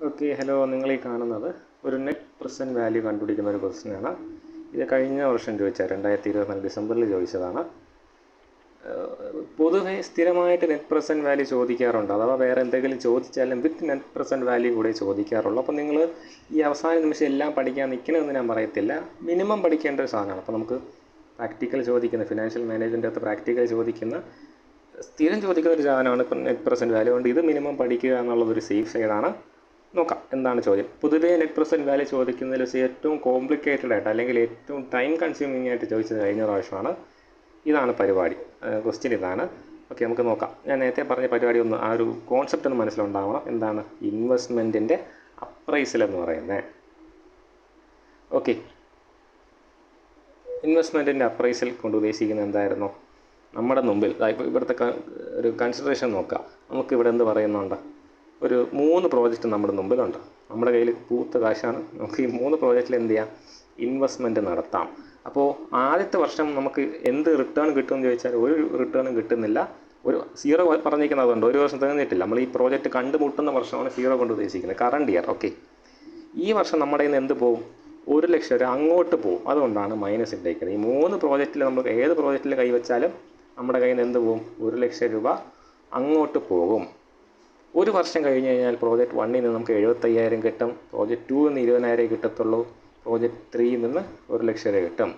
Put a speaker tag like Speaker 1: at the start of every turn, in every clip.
Speaker 1: Okay, hello. നിങ്ങൾ ഈ കാണുന്നത് ഒരു നെറ്റ് പ്രസൻറ്റ് വാല്യൂ കണ്ടുപിടിക്കുന്ന ഒരു ക്വസ്റ്റ്യനാണ്. ഇത് കഴിഞ്ഞ വർഷം ചോദിച്ചാൽ 2024 ഡിസംബറിൽ ചോദിച്ചതാണ്. പൊതുവെ സ്ഥിരമായിട്ട് നെറ്റ് പ്രസൻറ്റ് വാല്യൂ ചോദിക്കാറുണ്ട്. അഥവാ വേറെ എന്തെങ്കിലും ചോദിച്ചാലും വിത്ത് നെറ്റ് പ്രസൻറ്റ് വാല്യൂ കൂടെ ചോദിക്കാറുള്ളൂ. അപ്പോൾ നിങ്ങൾ ഈ അവസാന നിമിഷം എല്ലാം പഠിക്കാൻ നിൽക്കണമെന്ന് ഞാൻ പറയത്തില്ല. മിനിമം പഠിക്കേണ്ട ഒരു സാധനമാണ്. അപ്പോൾ നമുക്ക് പ്രാക്ടിക്കൽ ചോദിക്കുന്ന ഫിനാൻഷ്യൽ മാനേജ്മെൻറ്റ് അകത്ത് പ്രാക്ടിക്കൽ ചോദിക്കുന്ന സ്ഥിരം ചോദിക്കുന്ന ഒരു സാധനമാണ് ഇപ്പം നെറ്റ് പ്രസൻറ്റ് വാല്യൂ. കൊണ്ട് ഇത് മിനിമം പഠിക്കുക എന്നുള്ളതൊരു സേഫ് സൈഡാണ്. നോക്കാം എന്താണ് ചോദ്യം. പൊതുവേ നെറ്റ് പ്രസൻറ്റ് വാല്യൂ ചോദിക്കുന്നതിൽ വെച്ച് ഏറ്റവും കോംപ്ലിക്കേറ്റഡ് ആയിട്ട് അല്ലെങ്കിൽ ഏറ്റവും ടൈം കൺസ്യൂമിംഗ് ആയിട്ട് ചോദിച്ചത് കഴിഞ്ഞ പ്രാവശ്യമാണ്. ഇതാണ് പരിപാടി. ക്വസ്റ്റ്യൻ ഇതാണ്. ഓക്കെ, നമുക്ക് നോക്കാം. ഞാൻ നേരത്തെ പറഞ്ഞ പരിപാടി ഒന്ന് ആ ഒരു കോൺസെപ്റ്റ് ഒന്ന് മനസ്സിലുണ്ടാവണം. എന്താണ് ഇൻവെസ്റ്റ്മെൻറ്റിൻ്റെ അപ്രൈസൽ എന്ന് പറയുന്നത്? ഓക്കെ, ഇൻവെസ്റ്റ്മെൻറ്റിൻ്റെ അപ്രൈസൽ കൊണ്ട് ഉദ്ദേശിക്കുന്നത് എന്തായിരുന്നു? നമ്മുടെ മുമ്പിൽ ഇപ്പോൾ ഇവിടുത്തെ ഒരു കൺസിഡറേഷൻ നോക്കാം. നമുക്കിവിടെ എന്ത് പറയുന്നുണ്ട്? ഒരു 3 പ്രോജക്റ്റ് നമ്മുടെ മുമ്പിലുണ്ട്. നമ്മുടെ കയ്യിൽ പൂത്ത കാശാണ്. നമുക്ക് ഈ 3 പ്രോജക്റ്റിൽ എന്ത് ചെയ്യാം? ഇൻവെസ്റ്റ്മെൻറ്റ് നടത്താം. അപ്പോൾ ആദ്യത്തെ വർഷം നമുക്ക് എന്ത് റിട്ടേൺ കിട്ടുമെന്ന് ചോദിച്ചാൽ ഒരു റിട്ടേണും കിട്ടുന്നില്ല. ഒരു സീറോ പറഞ്ഞിരിക്കുന്നതുകൊണ്ട് ഒരു വർഷം തികഞ്ഞിട്ടില്ല. നമ്മൾ ഈ പ്രോജക്റ്റ് കണ്ടുമുട്ടുന്ന വർഷമാണ് സീറോ കൊണ്ട് ഉദ്ദേശിക്കുന്നത്, കറണ്ട് ഇയർ. ഓക്കെ, ഈ വർഷം നമ്മുടെ കയ്യിൽ നിന്ന് എന്ത് പോകും? 1 ലക്ഷം രൂപ അങ്ങോട്ട് പോകും. അതുകൊണ്ടാണ് മൈനസ് ഇട്ടേക്കുന്നത്. ഈ 3 പ്രോജക്റ്റിൽ നമ്മൾ ഏത് പ്രോജക്റ്റിൽ കൈവച്ചാലും നമ്മുടെ കയ്യിൽ നിന്ന് എന്ത് പോകും? 1 ലക്ഷം രൂപ അങ്ങോട്ട് പോകും. ഒരു വർഷം കഴിഞ്ഞ് കഴിഞ്ഞാൽ പ്രോജക്റ്റ് 1ൽ നിന്ന് നമുക്ക് 75,000 കിട്ടും. പ്രോജക്റ്റ് 2 നിന്ന് 20,000 കിട്ടത്തുള്ളൂ. പ്രോജക്റ്റ് 3ൽ നിന്ന് 1 ലക്ഷം രൂപ കിട്ടും.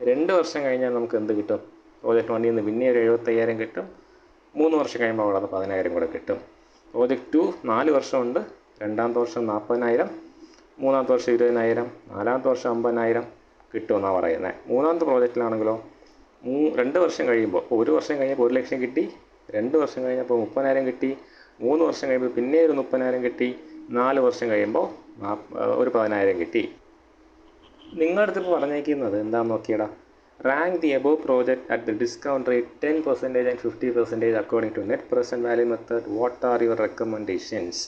Speaker 1: 2 വർഷം കഴിഞ്ഞാൽ നമുക്ക് എന്ത് കിട്ടും? പ്രോജക്റ്റ് 1ൽ നിന്ന് പിന്നെ ഒരു 75,000 കിട്ടും. 3 വർഷം കഴിയുമ്പോൾ അവിടെ 10,000 കൂടെ കിട്ടും. പ്രോജക്റ്റ് 2 4 വർഷമുണ്ട്. രണ്ടാമത്തെ വർഷം 40,000, മൂന്നാമത്തെ വർഷം 20,000, നാലാമത്തെ വർഷം 50,000 കിട്ടുമെന്നാണ് പറയുന്നത്. മൂന്നാമത്തെ പ്രോജക്റ്റിലാണെങ്കിലോ 2 വർഷം കഴിയുമ്പോൾ, 1 വർഷം കഴിഞ്ഞപ്പോൾ 1 ലക്ഷം കിട്ടി. 2 വർഷം കഴിഞ്ഞപ്പോൾ 30,000 കിട്ടി. 3 വർഷം കഴിയുമ്പോൾ പിന്നെ ഒരു 30,000 കിട്ടി. 4 വർഷം കഴിയുമ്പോൾ ഒരു 10,000 കിട്ടി. നിങ്ങളുടെ അടുത്ത് ഇപ്പോൾ പറഞ്ഞേക്കുന്നത് എന്താണെന്ന് നോക്കിയടാ. Rank the above project at the discount rate 10% and 50% according to net present value method. What are your recommendations?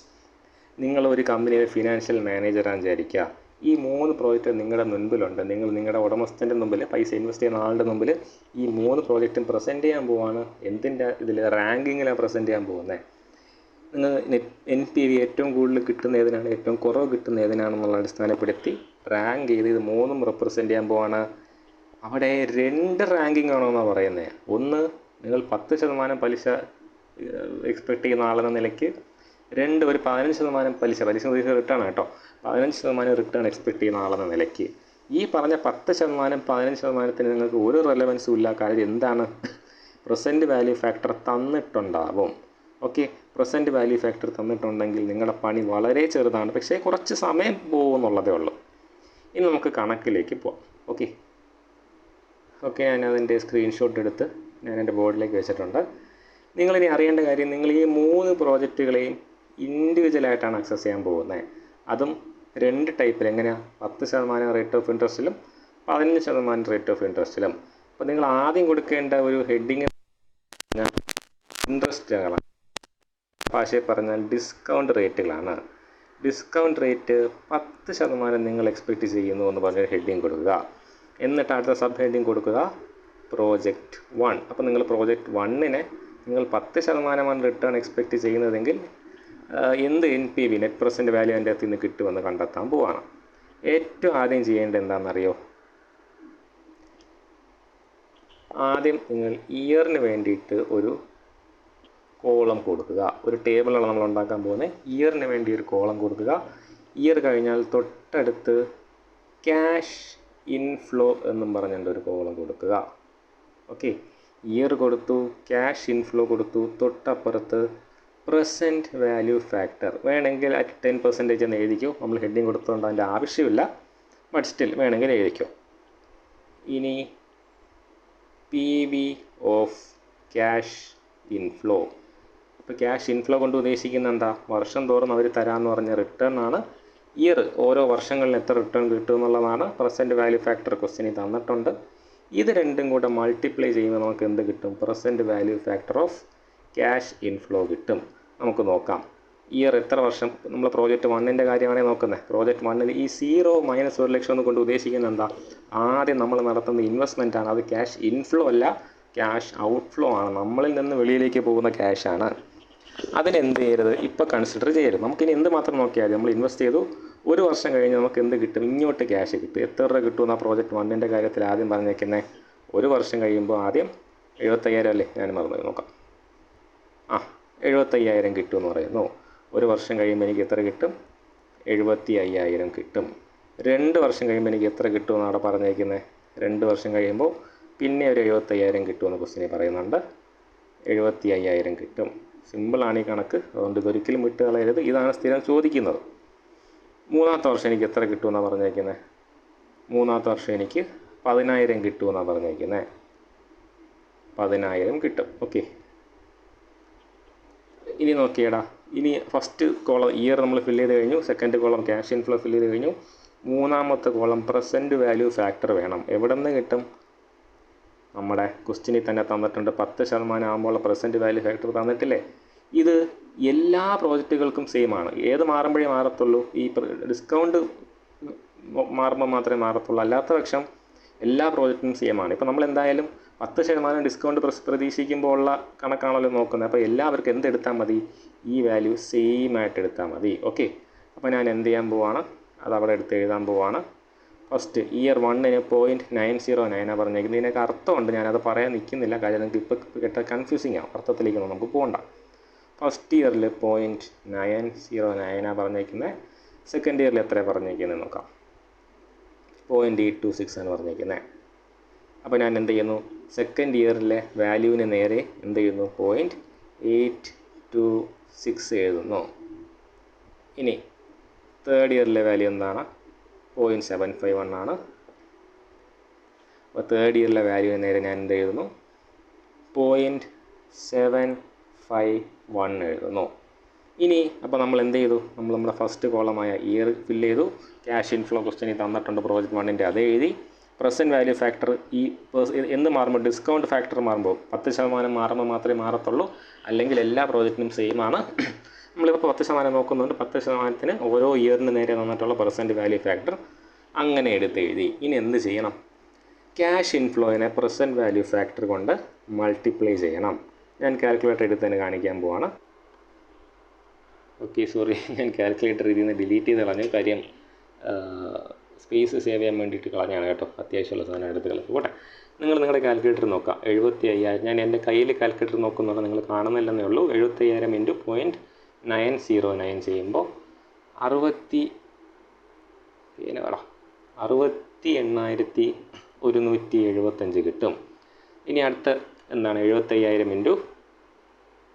Speaker 1: നിങ്ങളൊരു കമ്പനിയിലെ ഫിനാൻഷ്യൽ മാനേജറാണെന്ന് വിചാരിക്കുക. ഈ 3 പ്രോജക്റ്റ് നിങ്ങളുടെ മുൻപിലുണ്ട്. നിങ്ങൾ നിങ്ങളുടെ ഉടമസ്ഥൻ്റെ മുമ്പിൽ, പൈസ ഇൻവെസ്റ്റ് ചെയ്യുന്ന ആളുടെ മുമ്പിൽ ഈ 3 പ്രോജക്റ്റും പ്രസൻറ്റ് ചെയ്യാൻ പോവാണ്. എന്തിൻ്റെ ഇതിൽ? റാങ്കിങ്ങിലാണ് പ്രസൻറ്റ് ചെയ്യാൻ പോകുന്നത്. നിങ്ങൾ NPV ഏറ്റവും കൂടുതൽ കിട്ടുന്ന ഏതിനാണ്, ഏറ്റവും കുറവ് കിട്ടുന്ന ഏതിനാണെന്നുള്ള അടിസ്ഥാനപ്പെടുത്തി റാങ്ക് ചെയ്ത് ഇത് 3ഉം റെപ്രസെൻറ്റ് ചെയ്യാൻ പോവാണ്. അവിടെ 2 റാങ്കിങ് ആണോന്നാണ് പറയുന്നത്. ഒന്ന്, നിങ്ങൾ 10% പലിശ എക്സ്പെക്റ്റ് ചെയ്യുന്ന ആളെന്ന നിലയ്ക്ക്. 2, ഒരു 15% പലിശ റിട്ടേൺ കേട്ടോ, 15% റിട്ടേൺ എക്സ്പെക്റ്റ് ചെയ്യുന്ന ആളെന്ന നിലയ്ക്ക്. ഈ പറഞ്ഞ 10%, 15%ത്തിന് നിങ്ങൾക്ക് ഒരു റെലവൻസും ഇല്ല. കാര്യം എന്താണ്? പ്രസൻറ്റ് വാല്യൂ ഫാക്ടർ തന്നിട്ടുണ്ടാവും. ഓക്കെ, പ്രസൻറ്റ് വാല്യൂ ഫാക്ടർ തന്നിട്ടുണ്ടെങ്കിൽ നിങ്ങളുടെ പണി വളരെ ചെറുതാണ്, പക്ഷേ കുറച്ച് സമയം പോകുമെന്നുള്ളതേ ഉള്ളൂ. ഇനി നമുക്ക് കണക്കിലേക്ക് പോവാം. ഓക്കെ, ഞാനതിൻ്റെ സ്ക്രീൻഷോട്ട് എടുത്ത് ഞാൻ എൻ്റെ ബോർഡിലേക്ക് വെച്ചിട്ടുണ്ട്. നിങ്ങളിനി അറിയേണ്ട കാര്യം, നിങ്ങൾ ഈ 3 പ്രോജക്റ്റുകളെയും ഇൻഡിവിജ്വലായിട്ടാണ് അക്സസ് ചെയ്യാൻ പോകുന്നത്. അതും 2 ടൈപ്പിൽ. എങ്ങനെയാണ്? 10% റേറ്റ് ഓഫ് ഇൻട്രസ്റ്റിലും 15% റേറ്റ് ഓഫ് ഇൻട്രസ്റ്റിലും. അപ്പോൾ നിങ്ങൾ ആദ്യം കൊടുക്കേണ്ട ഒരു ഹെഡിങ് ഇൻട്രസ്റ്റുകളാണ്. ഭാഷയിൽ പറഞ്ഞാൽ ഡിസ്കൗണ്ട് റേറ്റുകളാണ്. ഡിസ്കൗണ്ട് റേറ്റ് 10% നിങ്ങൾ എക്സ്പെക്റ്റ് ചെയ്യുന്നു എന്ന് പറഞ്ഞൊരു ഹെഡിങ് കൊടുക്കുക. എന്നിട്ട് അടുത്ത സബ് ഹെഡിങ് കൊടുക്കുക പ്രോജക്റ്റ് 1. അപ്പോൾ നിങ്ങൾ പ്രോജക്റ്റ് 1നെ നിങ്ങൾ 10% റിട്ടേൺ എക്സ്പെക്റ്റ് ചെയ്യുന്നതെങ്കിൽ എന്ത് NPV, നെറ്റ് പ്രസൻറ്റ് വാല്യൂ അതിൻ്റെ അകത്ത് നിന്ന് കിട്ടുമെന്ന് കണ്ടെത്താൻ പോവാണ്. ഏറ്റവും ആദ്യം ചെയ്യേണ്ടത് എന്താണെന്നറിയോ? ആദ്യം നിങ്ങൾ ഇയറിന് വേണ്ടിയിട്ട് ഒരു കോളം കൊടുക്കുക. ഒരു ടേബിളാണ് നമ്മൾ ഉണ്ടാക്കാൻ പോകുന്നത്. ഇയറിന് വേണ്ടി ഒരു കോളം കൊടുക്കുക. ഇയർ കഴിഞ്ഞാൽ തൊട്ടടുത്ത് ക്യാഷ് ഇൻഫ്ലോ എന്നും പറഞ്ഞുകൊണ്ട് ഒരു കോളം കൊടുക്കുക. ഓക്കെ, ഇയർ കൊടുത്തു, ക്യാഷ് ഇൻഫ്ലോ കൊടുത്തു. തൊട്ടപ്പുറത്ത് പ്രസൻറ്റ് വാല്യൂ ഫാക്ടർ വേണമെങ്കിൽ അറ്റ് 10% എന്ന് എഴുതിക്കോ. നമ്മൾ ഹെഡിങ് കൊടുത്തുകൊണ്ട് അതിൻ്റെ ആവശ്യമില്ല, ബട്ട് സ്റ്റിൽ വേണമെങ്കിൽ എഴുതിക്കോ. ഇനി PV ഓഫ് ക്യാഷ് ഇൻഫ്ലോ. ഇപ്പോൾ ക്യാഷ് ഇൻഫ്ലോ കൊണ്ട് ഉദ്ദേശിക്കുന്നത് എന്താ? വർഷം തോറും അവർ തരാമെന്ന് പറഞ്ഞ റിട്ടേൺ ആണ്. ഇയർ, ഓരോ വർഷങ്ങളിൽ എത്ര റിട്ടേൺ കിട്ടും എന്നുള്ളതാണ്. പ്രസൻറ്റ് വാല്യൂ ഫാക്ടർ ക്വസ്റ്റ്യനിൽ തന്നിട്ടുണ്ട്. ഇത് രണ്ടും കൂടെ മൾട്ടിപ്ലൈ ചെയ്യുമ്പോൾ നമുക്ക് എന്ത് കിട്ടും? Present value factor of cash inflow കിട്ടും. നമുക്ക് നോക്കാം. ഇയർ എത്ര വർഷം? നമ്മൾ പ്രോജക്റ്റ് 1ൻ്റെ കാര്യമാണ് നോക്കുന്നത്. പ്രോജക്റ്റ് 1ൽ ഈ 0 - 1 ലക്ഷം എന്ന് കൊണ്ട് ഉദ്ദേശിക്കുന്നത് എന്താ? ആദ്യം നമ്മൾ നടത്തുന്ന ഇൻവെസ്റ്റ്മെൻ്റ് ആണ്. അത് ക്യാഷ് ഇൻഫ്ലോ അല്ല, ക്യാഷ് ഔട്ട്ഫ്ലോ ആണ്. നമ്മളിൽ നിന്ന് വെളിയിലേക്ക് പോകുന്ന ക്യാഷാണ്. അതിനെന്ത് ചെയ്യരുത്, ഇപ്പോൾ കൺസിഡർ ചെയ്യരുത്. നമുക്കിനി എന്ത് മാത്രം നോക്കിയാൽ മതി, നമ്മൾ ഇൻവെസ്റ്റ് ചെയ്തു, ഒരു വർഷം കഴിഞ്ഞ് നമുക്ക് എന്ത് കിട്ടും, ഇങ്ങോട്ട് ക്യാഷ് കിട്ടും. എത്ര രൂപ കിട്ടുമെന്ന് ആ പ്രോജക്റ്റ് 1ൻ്റെ കാര്യത്തിൽ ആദ്യം പറഞ്ഞേക്കുന്നത്. ഒരു വർഷം കഴിയുമ്പോൾ ആദ്യം 75,000 അല്ലേ, ഞാൻ മറന്നു നോക്കാം. 75,000 കിട്ടുമെന്ന് പറയുന്നു. ഒരു വർഷം കഴിയുമ്പോൾ എനിക്ക് എത്ര കിട്ടും, 75,000 കിട്ടും. 2 വർഷം കഴിയുമ്പോൾ എനിക്ക് എത്ര കിട്ടുമെന്ന് അവിടെ പറഞ്ഞേക്കുന്നത്. 2 വർഷം കഴിയുമ്പോൾ പിന്നെ ഒരു 75,000 കിട്ടുമെന്ന് ക്വസ്റ്റിനെ പറയുന്നുണ്ട്. 75,000 കിട്ടും. സിമ്പിളാണ് ഈ കണക്ക്, അതുകൊണ്ട് ഇതൊരിക്കലും വിട്ട് കളയരുത്. ഇതാണ് സ്ഥിരം ചോദിക്കുന്നത്. 3-ാമത്തെ വർഷം എനിക്ക് എത്ര കിട്ടുമെന്നാണ് പറഞ്ഞേക്കുന്നത്. 3-ാമത്തെ വർഷം എനിക്ക് 10,000 കിട്ടുമെന്നാണ് പറഞ്ഞേക്കുന്നത്. 10,000 കിട്ടും. ഓക്കെ, ഇനി നോക്കിയേടാ, ഇനി ഫസ്റ്റ് കോളം ഇയർ നമ്മൾ ഫില്ല് ചെയ്ത് കഴിഞ്ഞു, second column cash inflow fill ചെയ്ത് കഴിഞ്ഞു, 3-ാമത്തെ കോളം പ്രസൻറ്റ് വാല്യൂ ഫാക്ടർ വേണം. എവിടെ നിന്ന് കിട്ടും, നമ്മുടെ ക്വസ്റ്റിനിൽ തന്നെ തന്നിട്ടുണ്ട്. 10% ആകുമ്പോൾ പ്രസൻറ്റ് വാല്യൂ ഫാക്ടർ തന്നിട്ടില്ലേ. ഇത് എല്ലാ പ്രോജക്റ്റുകൾക്കും സെയിം ആണ്. ഏത് മാറുമ്പോഴേ മാറത്തുള്ളൂ, ഈ ഡിസ്കൗണ്ട് മാറുമ്പോൾ മാത്രമേ മാറത്തുള്ളൂ. അല്ലാത്ത പക്ഷം എല്ലാ പ്രോജക്റ്റിനും സെയിം ആണ്. ഇപ്പോൾ നമ്മൾ എന്തായാലും 10% ഡിസ്കൗണ്ട് പ്രതീക്ഷിക്കുമ്പോൾ ഉള്ള കണക്കാണല്ലോ നോക്കുന്നത്. അപ്പോൾ എല്ലാവർക്കും എന്തെടുത്താൽ മതി, ഈ വാല്യൂ സെയിം ആയിട്ട് എടുത്താൽ മതി. ഓക്കെ, അപ്പോൾ ഞാൻ എന്ത് ചെയ്യാൻ പോവാണ്, അത് അവിടെ എടുത്ത് എഴുതാൻ പോവാണ്. ഫസ്റ്റ് ഇയർ 1-ന് 0.909 പറഞ്ഞേക്കുന്നത്. ഇതിനൊക്കെ അർത്ഥമുണ്ട്, ഞാനത് പറയാൻ നിൽക്കുന്നില്ല, കാര്യം നിങ്ങൾക്ക് ഇപ്പോൾ കേട്ടാൽ കൺഫ്യൂസിങ് ആവും. അർത്ഥത്തിലേക്ക് നമുക്ക് പോകണ്ട. ഫസ്റ്റ് ഇയറിൽ 0.909 പറഞ്ഞേക്കുന്നത്. സെക്കൻഡ് ഇയറിൽ എത്ര പറഞ്ഞേക്കുന്നത് നോക്കാം. 0.826 ആണ് പറഞ്ഞേക്കുന്നത്. അപ്പോൾ ഞാൻ എന്ത് ചെയ്യുന്നു, സെക്കൻഡ് ഇയറിലെ വാല്യൂവിന് നേരെ എന്ത് ചെയ്യുന്നു, 0.826 എഴുതുന്നു. ഇനി തേർഡ് ഇയറിലെ വാല്യൂ എന്താണ്, 0.751 ആണ്. അപ്പോൾ തേർഡ് ഇയറിലെ വാല്യൂവിന് നേരെ ഞാൻ എന്ത് എഴുതുന്നു, 0.751 എഴുതുന്നു. ഇനി അപ്പോൾ നമ്മൾ എന്ത് ചെയ്തു, നമ്മൾ നമ്മുടെ ഫസ്റ്റ് കോളമായ ഇയർ ഫില്ല് ചെയ്തു. ക്യാഷ് ഇൻഫ്ലോ ക്വസ്റ്റ്യനിൽ തന്നിട്ടുണ്ട് പ്രോജക്റ്റ് 1ൻ്റെ, അത് എഴുതി. പ്രസൻറ്റ് വാല്യൂ ഫാക്ടർ ഈ എന്ത് മാറുമ്പോൾ, ഡിസ്കൗണ്ട് ഫാക്ടർ മാറുമ്പോൾ 10% മാറുമ്പോൾ മാത്രമേ മാറത്തുള്ളൂ, അല്ലെങ്കിൽ എല്ലാ പ്രോജക്റ്റിനും സെയിം ആണ്. നമ്മളിപ്പോൾ 10% നോക്കുന്നുണ്ട്. 10%-ന് ഓരോ ഇയറിന് നേരെ തന്നിട്ടുള്ള പ്രസൻറ്റ് വാല്യൂ ഫാക്ടർ അങ്ങനെ എടുത്ത് എഴുതി. ഇനി എന്ത് ചെയ്യണം, ക്യാഷ് ഇൻഫ്ലോയിനെ പ്രസൻറ്റ് വാല്യൂ ഫാക്ടർ കൊണ്ട് മൾട്ടിപ്ലൈ ചെയ്യണം. ഞാൻ കാൽക്കുലേറ്റർ എടുത്ത് തന്നെ കാണിക്കാൻ പോവാണ്. ഓക്കെ, സോറി, ഞാൻ കാൽക്കുലേറ്റർ ഇതിൽ നിന്ന് ഡിലീറ്റ് ചെയ്ത് കളഞ്ഞു. കാര്യം സ്പേസ് സേവ് ചെയ്യാൻ വേണ്ടിയിട്ട് കളഞ്ഞാണ് കേട്ടോ. അത്യാവശ്യമുള്ള സാധനം എടുത്ത് കളഞ്ഞു. പോട്ടെ, നിങ്ങളുടെ കാൽക്കുലേറ്റർ നോക്കാം. 75,000 ഞാൻ എൻ്റെ കയ്യിൽ കാൽക്കുലേറ്റർ നോക്കുന്നുണ്ട്, നിങ്ങൾ കാണുന്നില്ലെന്നേ ഉള്ളൂ. 75,000 × 0.909 ചെയ്യുമ്പോൾ 68,175 കിട്ടും. ഇനി അടുത്ത എന്താണ്, 75,000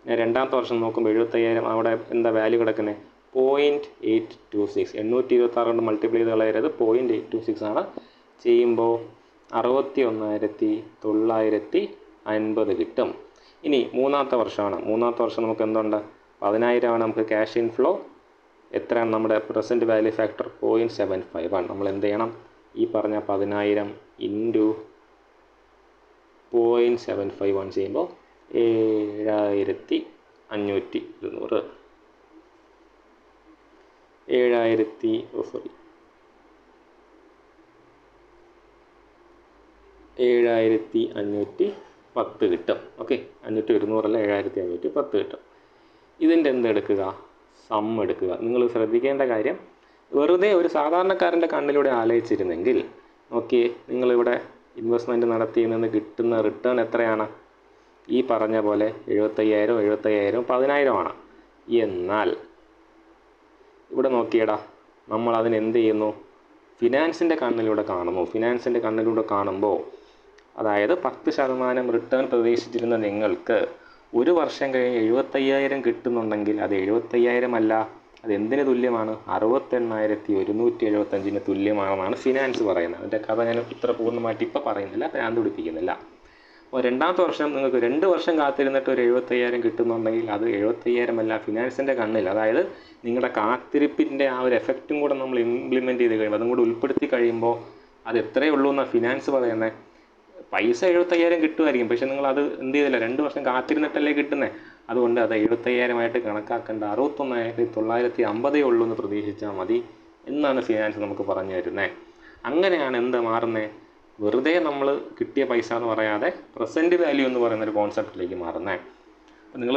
Speaker 1: ഞാൻ രണ്ടാമത്തെ വർഷം നോക്കുമ്പോൾ 75,000 അവിടെ എന്താ വാല്യൂ കിടക്കുന്നത്, 0.826. 826 കൊണ്ട് മൾട്ടിപ്ലൈ ചെയ്ത് കളയരുത്, 0.826 ആണ്. ചെയ്യുമ്പോൾ 61,950 കിട്ടും. ഇനി മൂന്നാമത്തെ വർഷമാണ്. മൂന്നാമത്തെ വർഷം നമുക്ക് എന്തുണ്ട്, 10,000 ആണ് നമുക്ക് ക്യാഷ് ഇൻഫ്ലോ. എത്രയാണ് നമ്മുടെ പ്രസൻറ്റ് വാല്യൂ ഫാക്ടർ, 0.751. നമ്മൾ എന്ത് ചെയ്യണം, ഈ പറഞ്ഞ 10,000 × 0.751 ചെയ്യുമ്പോൾ 7,520 7,510 കിട്ടും. ഓക്കെ, 520 അല്ല, 7,510 കിട്ടും. ഇതിൻ്റെ എന്തെടുക്കുക, സം എടുക്കുക. നിങ്ങൾ ശ്രദ്ധിക്കേണ്ട കാര്യം, വെറുതെ ഒരു സാധാരണക്കാരൻ്റെ കണ്ണിലൂടെ ആലോചിച്ചിരുന്നെങ്കിൽ നോക്കിയേ, നിങ്ങളിവിടെ ഇൻവെസ്റ്റ്മെൻറ്റ് നടത്തിയിൽ നിന്ന് കിട്ടുന്ന റിട്ടേൺ എത്രയാണ്, ഈ പറഞ്ഞ പോലെ 75,000 10,000 എന്നാൽ ഇവിടെ നോക്കിയടാ, നമ്മൾ അതിനെന്ത് ചെയ്യുന്നു, ഫിനാൻസിൻ്റെ കണ്ണിലൂടെ കാണുന്നു. ഫിനാൻസിൻ്റെ കണ്ണിലൂടെ കാണുമ്പോൾ, അതായത് 10% റിട്ടേൺ പ്രതീക്ഷിച്ചിരുന്ന നിങ്ങൾക്ക് ഒരു വർഷം കഴിഞ്ഞ് 75,000 കിട്ടുന്നുണ്ടെങ്കിൽ അത് 75,000 അല്ല, അത് എന്തിന് തുല്യമാണ്, 68,175 തുല്യമാണെന്നാണ് ഫിനാൻസ് പറയുന്നത്. അതിൻ്റെ കഥ ഞാൻ ഇത്ര പൂർണ്ണമായിട്ട് ഇപ്പോൾ പറയുന്നില്ല, ഭ്രാന്ത് പിടിപ്പിക്കുന്നില്ല. അപ്പോൾ രണ്ടാമത്തെ വർഷം നിങ്ങൾക്ക് 2 വർഷം കാത്തിരുന്നിട്ട് ഒരു 75,000 കിട്ടുന്നുണ്ടെങ്കിൽ അത് 75,000 അല്ല, ഫിനാൻസിൻ്റെ കണ്ണിൽ, അതായത് നിങ്ങളുടെ കാത്തിരിപ്പിൻ്റെ ആ ഒരു എഫക്റ്റും കൂടെ നമ്മൾ ഇംപ്ലിമെൻറ്റ് ചെയ്ത് കഴിയുമ്പോൾ, അതും കൂടെ ഉൾപ്പെടുത്തി കഴിയുമ്പോൾ അത് എത്രയേ ഉള്ളൂ എന്നാണ് ഫിനാൻസ് പറയുന്നത്. പൈസ 75,000 കിട്ടുമായിരിക്കും, പക്ഷേ നിങ്ങളത് എന്ത് ചെയ്തില്ല, 2 വർഷം കാത്തിരുന്നിട്ടല്ലേ കിട്ടുന്നത്. അതുകൊണ്ട് അത് 75,000 കണക്കാക്കേണ്ട, 61,950 ഉള്ളൂ എന്ന് പ്രതീക്ഷിച്ചാൽ മതി എന്നാണ് ഫിനാൻസ് നമുക്ക് പറഞ്ഞു തരുന്നത്. അങ്ങനെയാണ് എന്ത് മാറുന്നത്, വെറുതെ നമ്മൾ കിട്ടിയ പൈസ എന്ന് പറയാതെ പ്രസൻറ്റ് വാല്യൂ എന്ന് പറയുന്നൊരു കോൺസെപ്റ്റിലേക്ക് മാറുന്നത്. നിങ്ങൾ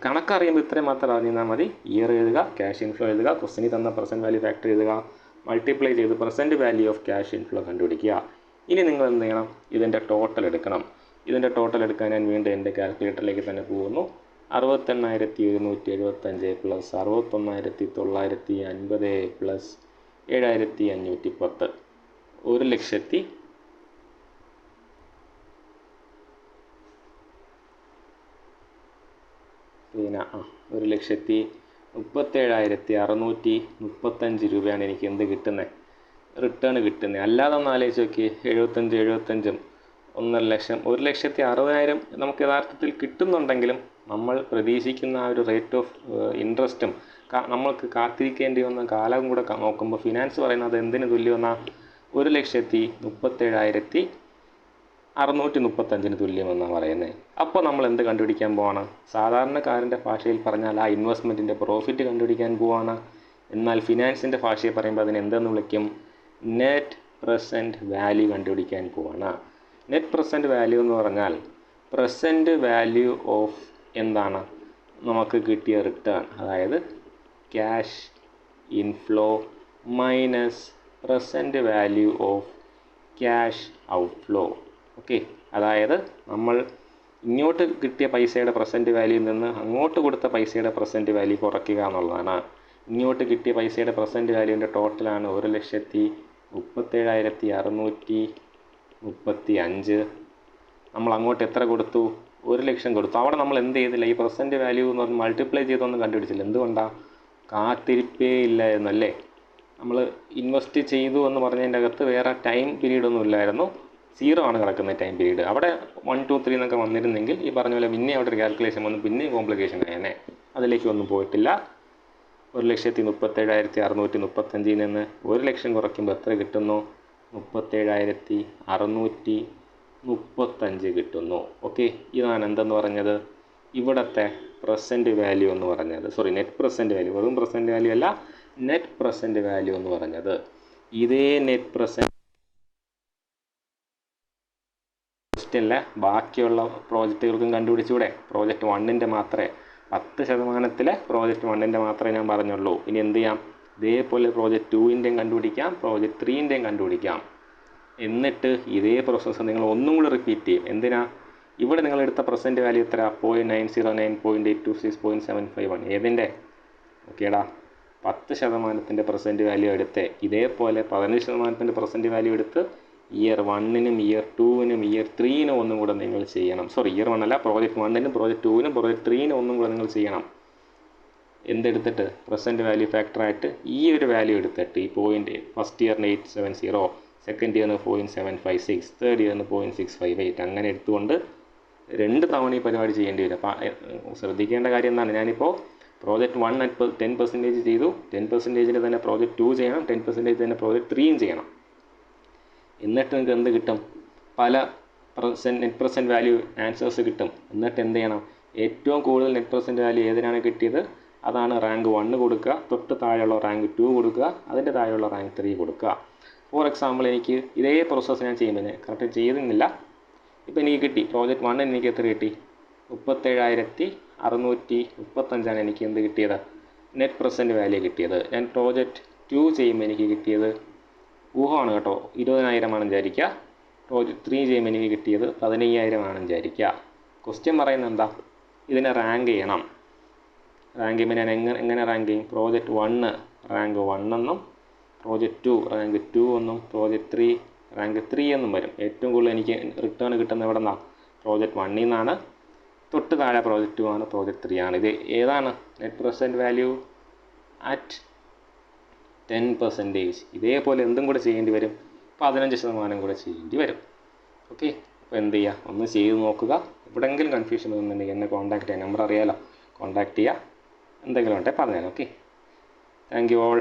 Speaker 1: കണക്കറിയുമ്പോൾ ഇത്രയും മാത്രം അറിഞ്ഞാൽ മതി. ഇയർ എഴുതുക, ക്യാഷ് ഇൻഫ്ലോ എഴുതുക, ക്വസ്റ്റിനിൽ തന്ന പ്രസൻറ്റ് വാല്യൂ ഫാക്ടർ എഴുതുക, മൾട്ടിപ്ലൈ ചെയ്ത് present value of cash inflow കണ്ടുപിടിക്കുക. ഇനി നിങ്ങൾ എന്ത് ചെയ്യണം? ഇതിൻ്റെ ടോട്ടൽ എടുക്കണം. ഇതിൻ്റെ ടോട്ടൽ എടുക്കാൻ ഞാൻ വീണ്ടും എൻ്റെ കാൽക്കുലേറ്ററിലേക്ക് തന്നെ പോകുന്നു. 68,175 പ്ലസ് 61,950 പ്ലസ് 7,510 1,00,000 പിന്നെ 1,37,635 രൂപയാണ് എനിക്ക് എന്ത് കിട്ടുന്നത്, റിട്ടേൺ കിട്ടുന്നത്. അല്ലാതെ ഒന്ന് ആലോചിച്ച് നോക്കി, 75,000 1,60,000 നമുക്ക് യഥാർത്ഥത്തിൽ കിട്ടുന്നുണ്ടെങ്കിലും നമ്മൾ പ്രതീക്ഷിക്കുന്ന ആ ഒരു റേറ്റ് ഓഫ് ഇൻട്രസ്റ്റും നമ്മൾക്ക് കാത്തിരിക്കേണ്ടി വന്ന കാലവും കൂടെ നോക്കുമ്പോൾ ഫിനാൻസ് പറയുന്നത് എന്തിന് തുല്യമെന്നാണ്? 1,37,635 തുല്യമെന്നാണ് പറയുന്നത്. അപ്പോൾ നമ്മൾ എന്ത് കണ്ടുപിടിക്കാൻ പോവാണ്? സാധാരണക്കാരൻ്റെ ഭാഷയിൽ പറഞ്ഞാൽ ആ ഇൻവെസ്റ്റ്മെൻറ്റിൻ്റെ പ്രോഫിറ്റ് കണ്ടുപിടിക്കാൻ പോവാണ്. എന്നാൽ ഫിനാൻസിൻ്റെ ഭാഷയിൽ പറയുമ്പോൾ അതിന് എന്തെന്ന് വിളിക്കും? നെറ്റ് പ്രസൻറ്റ് വാല്യൂ കണ്ടുപിടിക്കാൻ പോവാണ്. നെറ്റ് പ്രസൻറ്റ് വാല്യൂ എന്ന് പറഞ്ഞാൽ പ്രസൻറ്റ് വാല്യൂ ഓഫ് എന്താണ് നമുക്ക് കിട്ടിയ റിട്ടേൺ, അതായത് cash inflow minus present value of cash outflow. Okay, അതായത് നമ്മൾ ഇങ്ങോട്ട് കിട്ടിയ പൈസയുടെ പ്രസൻറ്റ് വാല്യൂയിൽ നിന്ന് അങ്ങോട്ട് കൊടുത്ത പൈസയുടെ പ്രസൻറ്റ് വാല്യൂ കുറയ്ക്കുക എന്നുള്ളതാണ്. ഇങ്ങോട്ട് കിട്ടിയ പൈസയുടെ പ്രസൻറ്റ് വാല്യൂവിൻ്റെ ടോട്ടലാണ് 1,37,635. നമ്മൾ അങ്ങോട്ട് എത്ര കൊടുത്തു? 1,00,000 കൊടുത്തു. അവിടെ നമ്മൾ എന്ത് ചെയ്തില്ല? ഈ പ്രസൻറ്റ് വാല്യൂ എന്ന് പറഞ്ഞ് മൾട്ടിപ്ലൈ ചെയ്തൊന്നും കണ്ടുപിടിച്ചില്ല. എന്തുകൊണ്ടാണ്? കാത്തിരിപ്പേ ഇല്ലായിരുന്നു അല്ലേ? നമ്മൾ ഇൻവെസ്റ്റ് ചെയ്തു എന്ന് പറഞ്ഞതിൻ്റെ അകത്ത് വേറെ ടൈം പീരീഡൊന്നും ഇല്ലായിരുന്നു. 0 ആണ് കിടക്കുന്ന ടൈം പീരീഡ്. അവിടെ 1, 2, 3 എന്നൊക്കെ വന്നിരുന്നെങ്കിൽ ഈ പറഞ്ഞ പോലെ പിന്നെ അവിടെ ഒരു കാൽക്കുലേഷൻ വന്ന് പിന്നെയും കോംപ്ലിക്കേഷൻ ആയേനെ. അതിലേക്കൊന്നും പോയിട്ടില്ല. 1,37,635 നിന്ന് 1,00,000 കുറയ്ക്കുമ്പോൾ എത്ര കിട്ടുന്നു? 37,635 കിട്ടുന്നു. ഓക്കെ, ഇതാണ് എന്തെന്ന് പറഞ്ഞത്? ഇവിടുത്തെ പ്രസൻറ്റ് വാല്യൂ എന്ന് പറഞ്ഞത്, സോറി നെറ്റ് പ്രസൻറ്റ് വാല്യൂ, വെറും പ്രസൻറ്റ് വാല്യൂ അല്ല, നെറ്റ് പ്രസൻറ്റ് വാല്യൂ എന്ന് പറഞ്ഞത്. ഇതേ നെറ്റ് പ്രസൻറ്റ് ക്വസ്റ്റ്യനിലെ ബാക്കിയുള്ള പ്രോജക്റ്റുകൾക്കും കണ്ടുപിടിച്ചൂടെ? പ്രോജക്റ്റ് 1ൻ്റെ മാത്രമേ 10% പ്രോജക്റ്റ് 1ൻ്റെ മാത്രമേ ഞാൻ പറഞ്ഞുള്ളൂ. ഇനി എന്ത് ചെയ്യാം? ഇതേപോലെ പ്രോജക്റ്റ് 2ൻ്റെയും കണ്ടുപിടിക്കാം, പ്രോജക്റ്റ് 3ൻ്റെയും കണ്ടുപിടിക്കാം. എന്നിട്ട് ഇതേ പ്രോസസ്സ് നിങ്ങൾ ഒന്നും കൂടി റിപ്പീറ്റ് ചെയ്യും. എന്തിനാ? ഇവിടെ നിങ്ങൾ എടുത്ത പ്രസൻറ്റ് വാല്യൂ എത്ര? 0.909, 0.826, 0.751. ഏതിൻ്റെ? ഓക്കേടാ, 10% പ്രസൻറ്റ് വാല്യൂ എടുത്ത് ഇതേപോലെ 15% പ്രസൻറ്റ് വാല്യൂ എടുത്ത് ഇയർ 1നും ഇയർ 2നും ഇയർ 3നും ഒന്നും കൂടെ നിങ്ങൾ ചെയ്യണം. സോറി, ഇയർ 1 അല്ല, പ്രോജക്റ്റ് 1നും പ്രോജക്റ്റ് 2നും പ്രോജക്റ്റ് 3നും ഒന്നും കൂടെ നിങ്ങൾ ചെയ്യണം. എന്തെടുത്തിട്ട്? പ്രസൻറ്റ് വാല്യൂ ഫാക്ടറായിട്ട് ഈ ഒരു വാല്യൂ എടുത്തിട്ട്, ഈ പോയിൻ്റ് ഫസ്റ്റ് ഇയറിന് 870, സെക്കൻഡ് ഇയറിന് 0.756, തേർഡ് ഇയറിന് 0.658, അങ്ങനെ എടുത്തുകൊണ്ട് 2 തവണ ഈ പരിപാടി ചെയ്യേണ്ടി വരും. അപ്പോൾ ശ്രദ്ധിക്കേണ്ട കാര്യം എന്താണ്? ഞാനിപ്പോൾ പ്രോജക്റ്റ് 1 at 10% ചെയ്തു, 10% തന്നെ പ്രോജക്റ്റ് 2 ചെയ്യണം, 10% തന്നെ പ്രോജക്റ്റ് 3യും ചെയ്യണം. എന്നിട്ട് നിങ്ങൾക്ക് എന്ത് കിട്ടും? പല നെറ്റ് പ്രസൻറ്റ് വാല്യൂ ആൻസേഴ്സ് കിട്ടും. എന്നിട്ട് എന്ത് ചെയ്യണം? ഏറ്റവും കൂടുതൽ നെറ്റ് പ്രസൻറ്റ് വാല്യൂ ഏതിനാണ് കിട്ടിയത് അതാണ് റാങ്ക് 1 കൊടുക്കുക, തൊട്ട് താഴെയുള്ള റാങ്ക് 2 കൊടുക്കുക, അതിൻ്റെ താഴെയുള്ള റാങ്ക് 3 കൊടുക്കുക. ഫോർ എക്സാമ്പിൾ, എനിക്ക് ഇതേ പ്രോസസ്സ് ഞാൻ ചെയ്യുമ്പോൾ കറക്റ്റ് ചെയ്യുന്നില്ല. ഇപ്പോൾ എനിക്ക് കിട്ടി പ്രോജക്റ്റ് 1 എനിക്ക് എത്ര കിട്ടി? 37,635 എനിക്ക് എന്ത് കിട്ടിയത്? നെറ്റ് പ്രസൻറ്റ് വാല്യൂ കിട്ടിയത്. ഞാൻ പ്രോജക്റ്റ് 2 ചെയ്യുമ്പോൾ എനിക്ക് കിട്ടിയത്, ഊഹമാണ് കേട്ടോ, 20,000 ആണെന്ന് വിചാരിക്കുക. പ്രോജക്റ്റ് 3 ചെയ്യുമ്പോൾ എനിക്ക് കിട്ടിയത് 15,000 ആണെന്ന് വിചാരിക്കുക. ക്വസ്റ്റ്യൻ പറയുന്നത് എന്താ? ഇതിനെ റാങ്ക് ചെയ്യണം. റാങ്ക് ചെയ്യുമ്പോൾ ഞാൻ എങ്ങനെ റാങ്ക് ചെയ്യും? പ്രോജക്റ്റ് 1 റാങ്ക് 1 എന്നും, പ്രോജക്റ്റ് 2 റാങ്ക് 2 എന്നും, പ്രോജക്റ്റ് 3 റാങ്ക് 3 എന്നും വരും. ഏറ്റവും കൂടുതൽ എനിക്ക് റിട്ടേൺ കിട്ടുന്ന എവിടെ നിന്നാണ്? പ്രോജക്റ്റ് 1 നിന്നാണ്. തൊട്ട് താഴെ പ്രോജക്റ്റ് 2 ആണ്, പ്രോജക്റ്റ് 3 ആണ്. ഇത് ഏതാണ്? Net present value at 10%. ഇതേപോലെ എന്തും കൂടെ ചെയ്യേണ്ടി വരും? 15% കൂടെ ചെയ്യേണ്ടി വരും. ഓക്കെ, അപ്പോൾ എന്ത് ചെയ്യുക? ഒന്ന് ചെയ്ത് നോക്കുക. എവിടെയെങ്കിലും കൺഫ്യൂഷൻ വരുന്നുണ്ടെങ്കിൽ എന്നെ കോൺടാക്ട് ചെയ്യാം. നമ്പർ അറിയാലോ, കോൺടാക്ട് ചെയ്യുക. എന്തെങ്കിലും ഉണ്ടെങ്കിൽ പറഞ്ഞുതരാം. Okay, thank you all.